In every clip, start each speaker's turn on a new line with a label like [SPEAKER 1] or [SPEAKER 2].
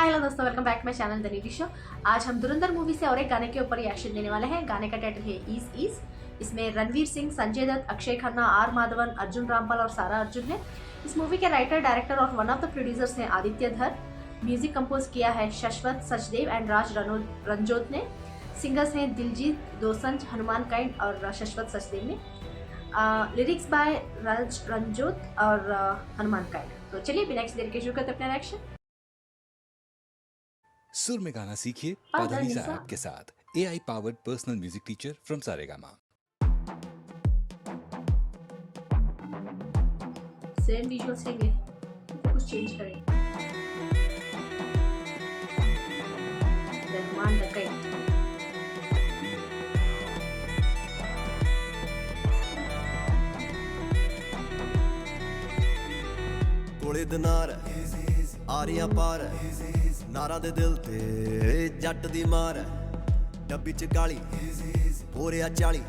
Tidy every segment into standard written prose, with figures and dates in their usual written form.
[SPEAKER 1] Hi hello दोस्तों, welcome back my channel the नीति show. आज हम धुरंधर मूवी से और एक गाने के ऊपर रिएक्शन देने वाले हैं। गाने का टाइटल है ईज। इसमें रणवीर सिंह, संजय दत्त, अक्षय खन्ना, आर माधवन, अर्जुन रामपाल और सारा अर्जुन है। इस मूवी के राइटर, डायरेक्टर और वन ऑफ द प्रोड्यूसर्स हैं आदित्य धर। म्यूजिक कंपोज किया है शश्वत सचदेव एंड राज रंजोत ने। सिंगर्स हैं दिलजीत दोसंज, हनुमान काइंड और शश्वत सचदेव ने। लिरिक्स बाय राज रंजोत और हनुमान काइंड। तो चलिए बिना किसी देर के शुरू करते अपना रिएक्शन।
[SPEAKER 2] सुर में गाना सीखिए पाधानीसा ऐप के साथ। AI powered personal music teacher from Saregama.
[SPEAKER 1] Same visuals रहेंगे, कुछ चेंज करेंगे। रहमान लकई
[SPEAKER 3] ਕੋਲੇ ਦਿਨਾਰ ਆਰੀਆਂ ਪਾਰ ਨਾਰਾਂ ਦੇ ਦਿਲ ਤੇ ਜੱਟ ਦੀ ਮਾਰ ਡੱਬੀ ਚ ਕਾਲੀ ਹੋਰਿਆ 40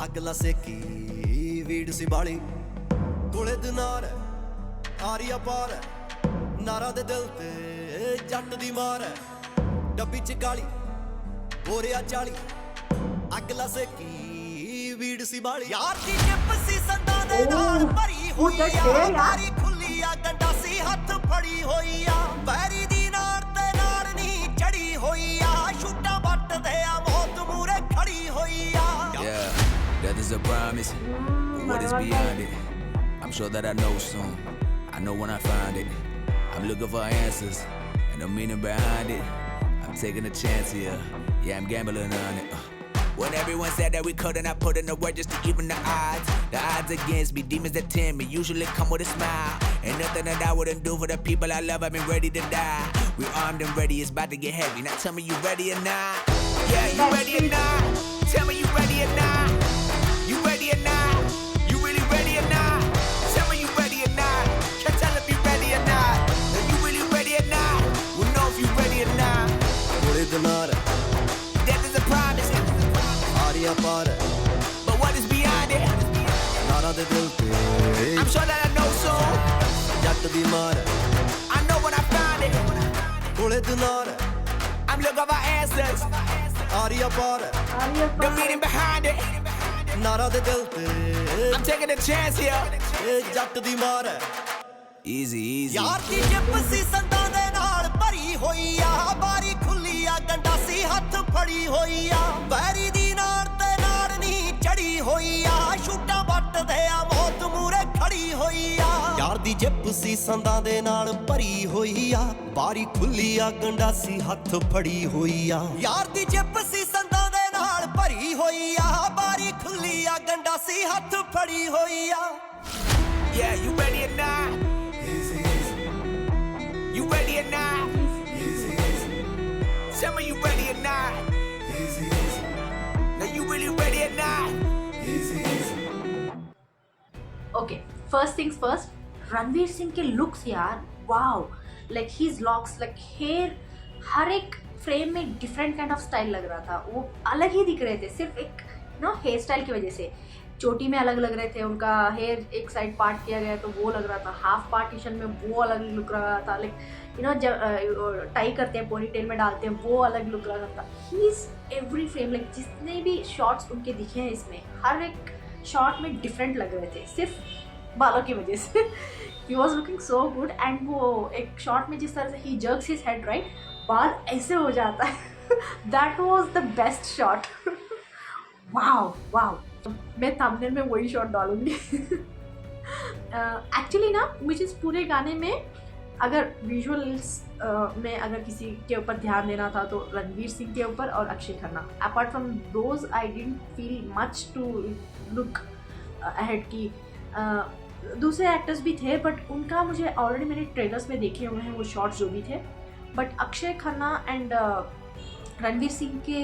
[SPEAKER 3] ਅੱਗ ਲਾ ਸੇਕੀ ਵੀੜ ਸੀ ਬਾਲੀ ਕੋਲੇ ਦਿਨਾਰ ਆਰੀਆਂ ਪਾਰ ਨਾਰਾਂ ਦੇ ਦਿਲ ਤੇ ਜੱਟ ਦੀ ਮਾਰ ਡੱਬੀ ਚ ਕਾਲੀ ਹੋਰਿਆ 40 ਅੱਗ ਲਾ ਸੇਕੀ ਵੀੜ ਸੀ ਬਾਲੀ ਯਾਰ ਦੀ ਚਿੱਪ ਸੀ ਸੰਦਾਂ ਦੇ ਨਾਲ ਭਰੀ ਹੋਈ ਆ ਮਾਰੀ ਖੁੱਲੀ ਆ ਗੰਡਾਸੀ ਹੱਥ ਫੜੀ ਹੋਈ ਆ ਵੈਰੀ ਦੀ ਨਾੜ ਤੇ ਨਾੜ ਨਹੀਂ ਚੜੀ ਹੋਈ ਆ ਛੁੱਟਾ ਵੱਟ ਦੇ ਆ ਮੌਤ ਮੂਰੇ ਖੜੀ ਹੋਈ ਆ
[SPEAKER 4] Yeah, death is a promise, but what is beyond it? I'm sure that I know soon. I know when I find it. I'm looking for answers and the meaning behind it. I'm taking a chance here. Yeah, I'm gambling on it. When everyone said that we couldn't, I put in the work just to even the odds. The odds against me, demons that tempt me, usually come with a smile. Ain't nothing that I wouldn't do for the people I love. I've been ready to die. We armed and ready, it's about to get heavy. Now tell me you ready or not? Yeah, you ready or not? Tell me you ready or not? You ready or not? You really ready or not? Tell me you ready or not? Can't tell if you ready or not. If you really ready or not? We'll know if you ready or not.
[SPEAKER 3] ਕੋਲੇ ਦਿਨਾਰ
[SPEAKER 4] Death is a promise,
[SPEAKER 3] ਆਰੀਆਂ ਪਾਰ
[SPEAKER 4] but what is beyond it?
[SPEAKER 3] ਨਾਰਾਂ ਦੇ ਦਿਲ ਤੇ
[SPEAKER 4] I'm sure that I know soon.
[SPEAKER 3] ਜੱਟ ਦੀ ਮਾਰ
[SPEAKER 4] I know when I find it.
[SPEAKER 3] ਕੋਲੇ ਦਿਨਾਰ
[SPEAKER 4] I'm looking for answers,
[SPEAKER 3] ਆਰੀਆਂ ਪਾਰ
[SPEAKER 4] the meaning behind it.
[SPEAKER 3] ਨਾਰਾਂ ਦੇ ਦਿਲ ਤੇ
[SPEAKER 4] I'm taking a chance here.
[SPEAKER 3] ਜੱਟ ਦੀ ਮਾਰ
[SPEAKER 4] Easy, easy.
[SPEAKER 3] ਯਾਰ ਦੀ ਜਿੱਪ ਸੀ ਸੰਦਾਂ ਦੇ ਨਾਲ ਭਰੀ ਹੋਈ ਆ ਬਾਰੀ ਖੁੱਲੀ ਆ ਗੰਡਾਸੀ ਹੱਥ ਫੜੀ ਹੋਈ ਆ ਵੈਰੀ ਦੀ ਨਾੜ ਤੇ ਨਾੜ ਨਹੀਂ ਚੜੀ ਹੋਈ ਆ ਛੁੱਟਾ ਵੱਟ ਦੇ ਆ ਮੌਤ ਮੂਰੇ ਖੜੀ ਹੋਈ ਆ ਯਾਰ ਦੀ ਜਿੱਪ ਸੀ ਸੰਦਾਂ ਦੇ ਨਾਲ ਭਰੀ ਹੋਈ ਆ ਬਾਰੀ ਖੁੱਲੀ ਆ ਗੰਡਾਸੀ ਹੱਥ ਫੜੀ ਹੋਈ ਆ ਯਾਰ ਦੀ ਜਿੱਪ ਸੀ ਸੰਦਾਂ ਦੇ ਨਾਲ ਭਰੀ ਹੋਈ ਆ ਬਾਰੀ ਖੁੱਲੀ ਆ ਗੰਡਾਸੀ ਹੱਥ ਫੜੀ ਹੋਈ ਆ
[SPEAKER 4] Yeah, you ready or not? You ready or not? Tell me you ready or not? Now you really ready or not?
[SPEAKER 1] Okay, first things first, Ranveer Singh के लुक्स यार, wow. Like his locks, like hair, हर एक frame में different kind of style लग रहा था। वो अलग ही दिख रहे थे, सिर्फ एक हेयर स्टाइल की वजह से। चोटी में अलग लग रहे थे, उनका हेयर एक साइड पार्ट किया गया तो वो लग रहा था, हाफ पार्टीशन में वो अलग लुक रहा था। लाइक जब टाई करते हैं, पोनी टेल में डालते हैं, वो अलग लुक रहा था। He is every frame, like जितने भी शॉट्स उनके दिखे हैं इसमें, हर एक शॉट में डिफरेंट लग रहे थे, सिर्फ बालों की वजह से। He was looking so good. And वो एक शॉट में जिस तरह से ही जर्क्स हिज हेड राइट, बाल ऐसे हो जाता है। That was the best shot. Wow wow, मैं थंबनेल में वही शॉट डालूंगी। एक्चुअली ना, मुझे इस पूरे गाने में अगर विजुअल्स में अगर किसी के ऊपर ध्यान देना था तो रणवीर सिंह के ऊपर और Akshay Khanna. Apart from those I didn't feel much to look ahead की। दूसरे एक्टर्स भी थे बट उनका मुझे ऑलरेडी मैंने ट्रेलर्स में देखे हुए हैं वो शॉट्स जो भी थे। बट अक्षय खन्ना एंड रणवीर सिंह के,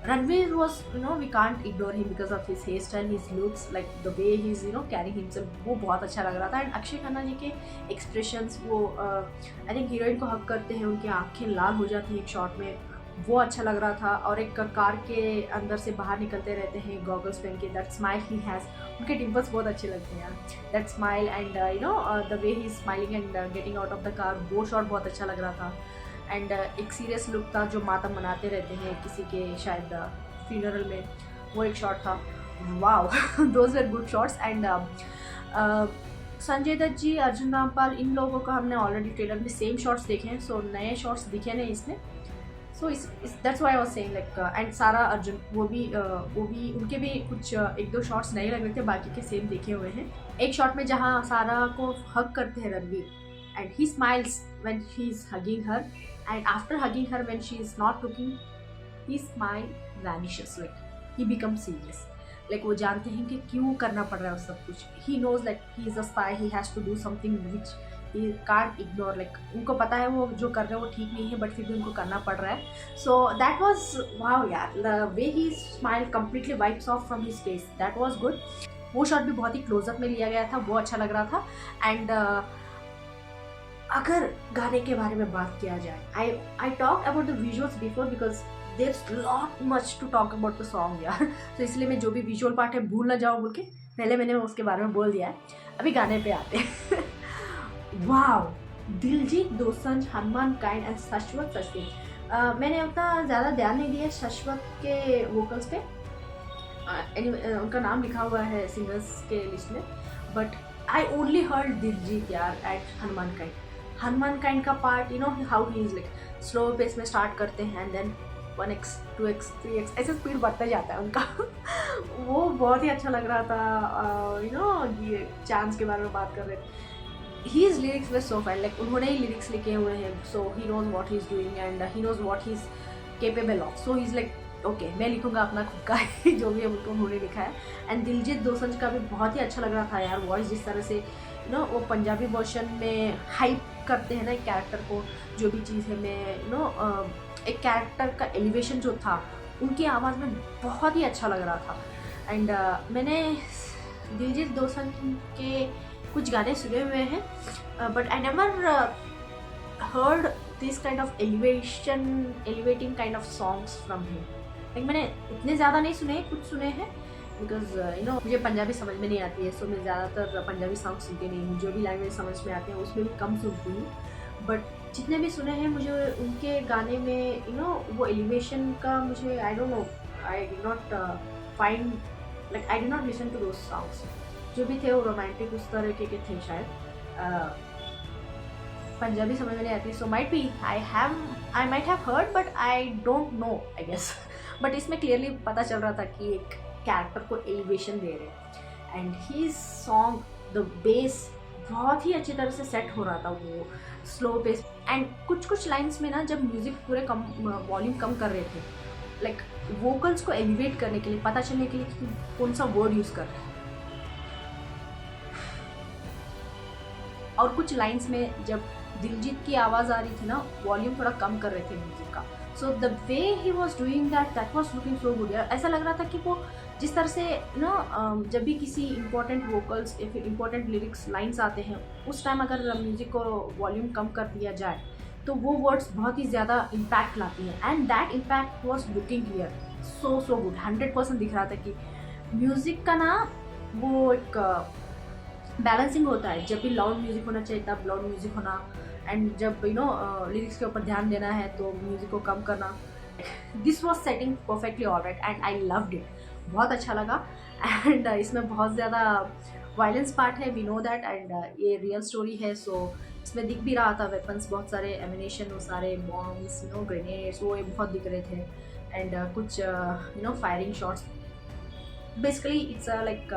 [SPEAKER 1] Ranveer was, we can't ignore him because of his hairstyle, his looks, like the way he's, carrying himself, वो बहुत अच्छा लग रहा था। एंड अक्षय खन्ना जी के एक्सप्रेशंस, वो आई थिंक हीरोइन को हक करते हैं, उनकी आंखें लाल हो जाती हैं एक शॉट में, वो अच्छा लग रहा था। और एक कार के अंदर से बाहर निकलते रहते हैं गॉगल्स पहन के, दैट स्माइल ही हैज़, उनके डिम्पल्स बहुत अच्छे लगते हैं यार, that smile and you know the way he is smiling and getting out of the car, वो शॉट बहुत अच्छा लग रहा था। एंड एक सीरियस लुक था जो मातम मनाते रहते हैं किसी के शायद फ्यूनरल में, वो एक शॉट था। Wow those were good shots. And Sanjay Dutt ji, Arjun Rampal, इन लोगों का हमने ऑलरेडी ट्रेलर में सेम शॉट्स देखे हैं, सो नए शॉट्स दिखे नहीं इसमें। So that's why I was saying like, and Sara Arjun वो भी उनके भी कुछ एक दो शॉट्स नए लग रहे थे, बाकी के सेम देखे हुए हैं। एक शॉट में जहाँ सारा को हग करते हैं Ranveer, and he smiles when he is hugging her, and after hugging her when she is not looking, he smile vanishes, like he become serious, like वो जानते हैं कि क्यों करना पड़ रहा है सब कुछ। He knows like he is a spy, he has to do something which he can't ignore, like उनको पता है वो जो कर रहे हैं वो ठीक नहीं है, बट फिर भी उनको करना पड़ रहा है। सो दैट वॉज वाओ यार, the way he smile completely wipes of from his face, that was good. वो शॉट भी बहुत ही क्लोजअप में लिया गया था, वो अच्छा लग रहा था। एंड अगर गाने के बारे में बात किया जाए, I talk about the visuals before because there is lot much to talk about the song यार, तो इसलिए मैं जो भी विजुअल पार्ट है भूल ना जाओ बोल के पहले मैंने उसके बारे में बोल दिया है। अभी गाने पे आते हैं wow, Diljit Dosanjh, Hanuman kind and शाश्वत सचदेव। मैंने उतना ज़्यादा ध्यान नहीं दिया शाश्वत के वोकल्स पे, उनका नाम लिखा हुआ है सिंगर्स के लिस्ट में, but I only heard Diljit यार at Hanumankind. Hanumankind का part, you know how he is like slow pace में स्टार्ट करते हैं and then 1x 2x 3x ऐसे स्पीड बढ़ता जाता है उनका वो बहुत ही अच्छा लग रहा था। यू नो ये चांस के बारे में बात कर रहे थे, his lyrics were so fine, like उन्होंने ही लिरिक्स लिखे हुए हैं, so he knows what he is doing and he knows what he is capable of, so he is like okay मैं लिखूंगा अपना खुद का जो भी उन्होंने लिखा है। एंड दिलजीत दोसांझ का भी बहुत ही अच्छा लग रहा था यार, वॉइस जिस तरह से यू नो वो पंजाबी वर्जन में हाइप करते हैं ना एक कैरेक्टर को, जो भी चीज़ है, मैं यू नो एक कैरेक्टर का एलिवेशन जो था उनकी आवाज़ में बहुत ही अच्छा लग रहा था। एंड मैंने दिलजीत दोसांझ के कुछ गाने सुने हुए हैं, but I never heard this kind of elevating kind of songs from him. Like मैंने इतने ज़्यादा नहीं सुने, कुछ सुने हैं बिकॉज यू नो मुझे पंजाबी समझ में नहीं आती है, सो मैं ज़्यादातर पंजाबी सॉन्ग सुनती नहीं हूँ, जो भी लैंग्वेज समझ में आते हैं उसमें भी कम सुनती हूँ, बट जितने भी सुने हैं मुझे उनके गाने में यू नो वो एलिवेशन का मुझे I don't know, I did not find like I did not listen to those songs, जो भी थे वो रोमांटिक उस तरह के थे शायद, पंजाबी समझ में नहीं आती, so might be I might have heard but I don't know I guess, but इसमें क्लियरली पता चल रहा था कि एक कैरेक्टर को एलिवेशन दे रहे हैं। And he song the base बहुत ही अच्छी तरह से सेट हो रहा था, वो स्लो बेस, एंड कुछ लाइन्स में ना जब म्यूज़िक पूरे कम वॉल्यूम कम कर रहे थे, लाइक वोकल्स को एलिवेट करने के लिए, पता चलने के लिए कि कौन सा वर्ड यूज़ कर रहे हैं, और कुछ लाइन्स में जब दिलजीत की आवाज़ आ रही थी ना, वॉल्यूम थोड़ा कम कर रहे थे म्यूज़िक का, so the way he was doing that was looking so good यार। ऐसा लग रहा था कि वो जिस तरह से ना जब भी किसी इंपॉर्टेंट वोकल्स या फिर इंपॉर्टेंट लिरिक्स लाइन्स आते हैं उस टाइम अगर म्यूज़िक को वॉल्यूम कम कर दिया जाए तो वो वर्ड्स बहुत ही ज़्यादा इम्पैक्ट लाती हैं, and that impact was looking here so good, 100% दिख रहा था कि म्यूज़िक का ना वो एक बैलेंसिंग होता है, जब भी लाउड म्यूज़िक होना चाहिए तब लाउड म्यूज़िक होना, एंड जब यू नो लिरिक्स के ऊपर ध्यान देना है तो म्यूज़िक को कम करना। This was setting perfectly alright and I loved it, बहुत अच्छा लगा। एंड इसमें बहुत ज़्यादा वायलेंस पार्ट है, वी नो दैट, एंड ये रियल स्टोरी है, सो इसमें दिख भी रहा था वेपन्स, बहुत सारे एमिनेशन, वो सारे बॉम्ब्स, यू नो ग्रेनेड्स, वो ये बहुत दिख रहे थे, एंड कुछ you know firing shots, basically it's like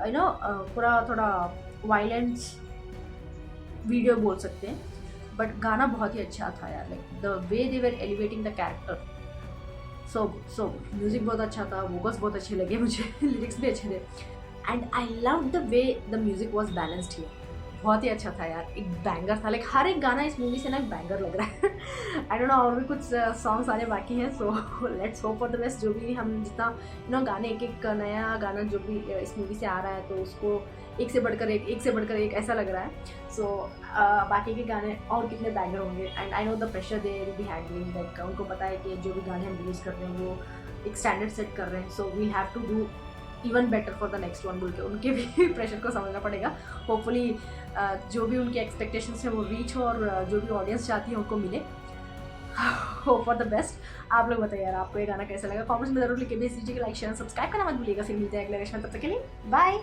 [SPEAKER 1] you know पूरा थोड़ा वायलेंस वीडियो बोल सकते हैं, बट गाना बहुत ही अच्छा था यार, like the way they were elevating the character, so music बहुत अच्छा था, वोकल्स बहुत अच्छे लगे मुझे लिरिक्स भी अच्छे थे, and I love the way the music was balanced here, बहुत ही अच्छा था यार, एक बैंगर था, लाइक हर एक गाना इस मूवी से ना एक बैंगर लग रहा है। आई डोंट नो और भी कुछ सॉन्ग्स आने बाकी हैं, so let's hope for the best, जो भी हम जितना यू नो गाने एक नया गाना जो भी इस मूवी से आ रहा है तो उसको एक से बढ़कर एक ऐसा लग रहा है। सो बाकी के गाने और कितने बैंगर होंगे, and I know the pressure they will be handling, like उनको पता है कि जो भी गाने हम रिलीज़ कर रहे हैं वो एक स्टैंडर्ड सेट कर रहे हैं, so we have to do even better for the next one बोल के उनके भी प्रेशर को समझना पड़ेगा। होपफुली जो भी उनके एक्सपेक्टेशंस है वो रीच हो, और जो भी ऑडियंस चाहती है उनको मिले। Hope for the best. आप लोग बताइए यार आपको ये गाना कैसा लगा, कमेंट्स में जरूर लिख के भेज दीजिएगा। लाइक शेयर सब्सक्राइब करना मत भूलिएगा। फिर मिलते हैं अगले लेक्चर में, तब तक के लिए बाय।